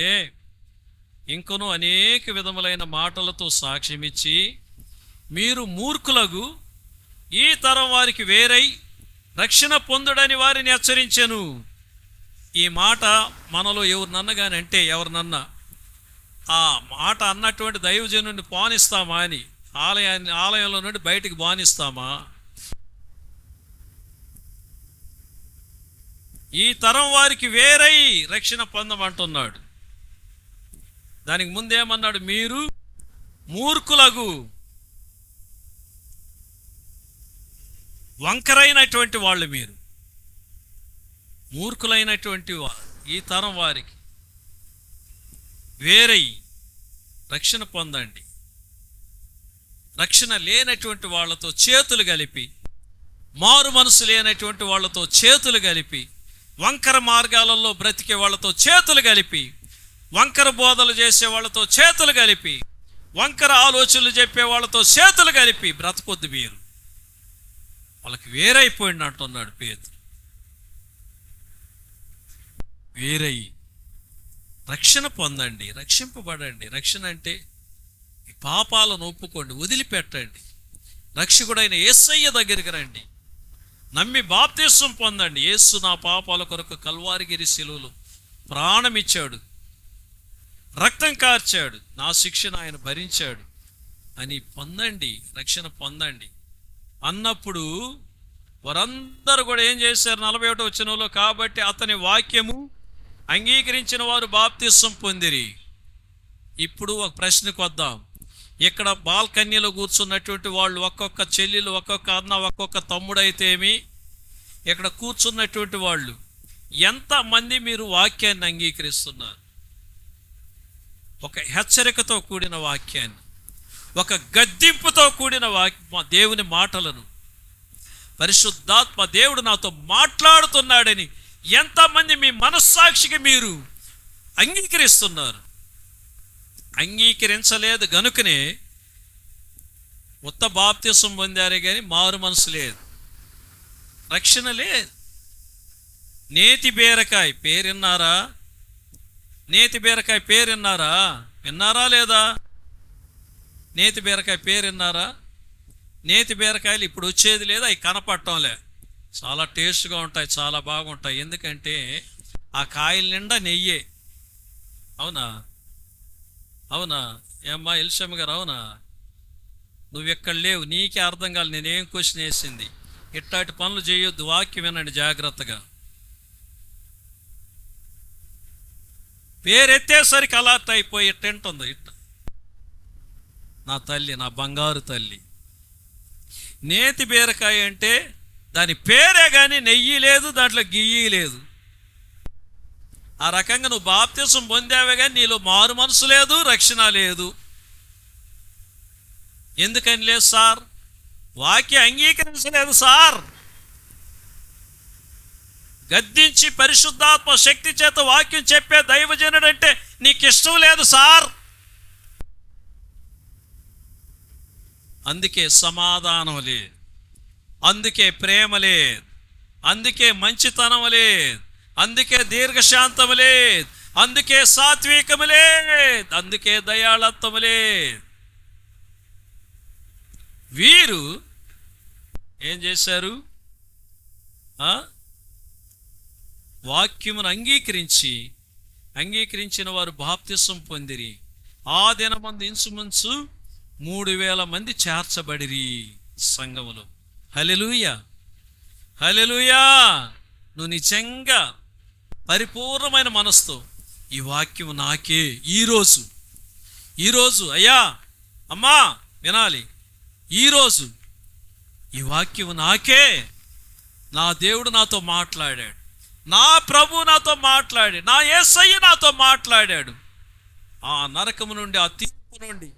ఇంకనూ అనేక విధములైన మాటలతో సాక్ష్యమిచ్చి మీరు మూర్ఖులకు ఈ తరం వారికి వేరై రక్షణ పొందుడని వారిని హెచ్చరించెను. ఈ మాట మనలో ఎవరినన్నగాని అంటే ఎవరినన్నా ఆ మాట అన్నటువంటి దైవజనుడిని పానిస్తామా అని ఆలయంలో నుండి బయటికి బానిస్తామా? ఈ తరం వారికి వేరై రక్షణ పొందమంటున్నాడు. దానికి ముందేమన్నాడు? మీరు మూర్ఖులకు, వంకరైనటువంటి వాళ్ళు, మీరు మూర్ఖులైనటువంటి ఈ తరం వారికి వేరై రక్షణ పొందండి. రక్షణ లేనటువంటి వాళ్ళతో చేతులు కలిపి, మారు మనసు లేనటువంటి వాళ్ళతో చేతులు కలిపి, వంకర మార్గాలలో బ్రతికే వాళ్ళతో చేతులు కలిపి, వంకర బోధలు చేసే వాళ్ళతో చేతులు కలిపి, వంకర ఆలోచనలు చెప్పే వాళ్ళతో చేతులు కలిపి బ్రతకొద్దు మీరు. వాళ్ళకి వేరైపోయింది అంటున్నాడు పేతురు. వేరై రక్షణ పొందండి, రక్షింపబడండి. రక్షణ అంటే ఈ పాపాలను ఒప్పుకోండి, వదిలిపెట్టండి, రక్షకుడైన యేసయ్య దగ్గరికి రండి. నమ్మి బాప్తిస్వం పొందండి. యేసు నా పాపాల కొరకు కల్వారిగిరి శిలువలో ప్రాణమిచ్చాడు, రక్తం కార్చాడు, నా శిక్షను ఆయన భరించాడు అని పొందండి, రక్షణ పొందండి అన్నప్పుడు వారందరూ కూడా ఏం చేశారు? 41వ వచనంలో, కాబట్టి అతని వాక్యము అంగీకరించిన వారు బాప్తిస్వం పొందిరి. ఇప్పుడు ఒక ప్రశ్నకు వద్దాం. ఇక్కడ బాల్కన్యలో కూర్చున్నటువంటి వాళ్ళు, ఒక్కొక్క చెల్లెలు, ఒక్కొక్క అన్న, ఒక్కొక్క తమ్ముడైతేమి, ఇక్కడ కూర్చున్నటువంటి వాళ్ళు ఎంతమంది మీరు వాక్యాన్ని అంగీకరిస్తున్నారు? ఒక హెచ్చరికతో కూడిన వాక్యాన్ని, ఒక గద్దింపుతో కూడిన దేవుని మాటలను, పరిశుద్ధాత్మ దేవుడు నాతో మాట్లాడుతున్నాడని ఎంతమంది మీ మనస్సాక్షికి మీరు అంగీకరిస్తున్నారు? అంగీకరించలేదు గనుకనే ఉత్త బాప్తిసం పొందారే కానీ మారు మనసు లేదు, రక్షణ లేదు. నేతి బీరకాయ పేరున్నారా? నేతి బీరకాయ పేరున్నారా? విన్నారా లేదా? నేతి బీరకాయ పేరున్నారా? నేతి బీరకాయలు ఇప్పుడు వచ్చేది లేదు, అవి కనపడటంలే. చాలా టేస్ట్గా ఉంటాయి, చాలా బాగుంటాయి. ఎందుకంటే ఆ కాయల నిండా నెయ్యే. అవునా? అవునా ఏమ్మా ఎలిషమ్మ గారు? అవునా? నువ్వు ఎక్కడ లేవు, నీకే అర్థం కాదు నేనేం క్వశ్చన్ వేసింది. ఇట్లాంటి పనులు చేయొద్దు, వాక్యం వినండి జాగ్రత్తగా. పేరెత్తేసరికి అలర్ట్ అయిపోయి ఇట్టుంది. నా తల్లి, నా బంగారు తల్లి. నేతి బీరకాయ అంటే దాని పేరే కానీ నెయ్యి లేదు, దాంట్లో గియ్యి లేదు. ఆ రకంగా నువ్వు బాప్తిసం పొందావే కానీ నీలో మారు మనసు లేదు, రక్షణ లేదు. ఎందుకని లేదు సార్? వాక్యం అంగీకరించలేదు సార్. గద్దించి పరిశుద్ధాత్మ శక్తి చేత వాక్యం చెప్పే దైవజనుడు అంటే నీకు ఇష్టం లేదు సార్. అందుకే సమాధానం లేదు, అందుకే ప్రేమ లేదు, అందుకే మంచితనం లేదు, అందుకే దీర్ఘశాంతం లేదు, అందుకే సాత్వికము లేదు, అందుకే దయాళత్వము లేదు. వీరు ఏం చేశారు? వాక్యమును అంగీకరించిన వారు బాప్తిసం పొందిరి. ఆ దినమందు ఇంచుమించు 3000 మంది చేర్చబడిరి సంఘములో. హల్లెలూయా, హల్లెలూయా. నువ్వు నిజంగా పరిపూర్ణమైన మనసుతో ఈ వాక్యం నాకే ఈరోజు అయ్యా అమ్మా వినాలి, ఈరోజు ఈ వాక్యం నాకే, నా దేవుడు నాతో మాట్లాడాడు, నా ప్రభు నాతో మాట్లాడాడు, నా యేసయ్య నాతో మాట్లాడాడు. ఆ నరకము నుండి, ఆ తీర్పు నుండి,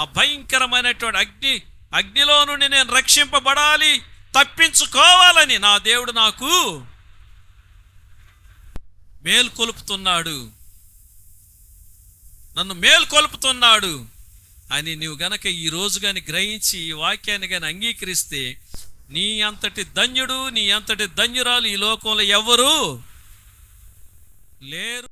ఆ భయంకరమైనటువంటి అగ్నిలో నుండి నేను రక్షింపబడాలి, తప్పించుకోవాలని నా దేవుడు నాకు మేల్కొలుపుతున్నాడు, నన్ను మేల్కొలుపుతున్నాడు అని నువ్వు గనక ఈ రోజు కానీ గ్రహించి ఈ వాక్యాన్ని కానీ అంగీకరిస్తే నీ అంతటి ధన్యుడు, నీ అంతటి ధన్యురాలు ఈ లోకంలో ఎవరు లేరు.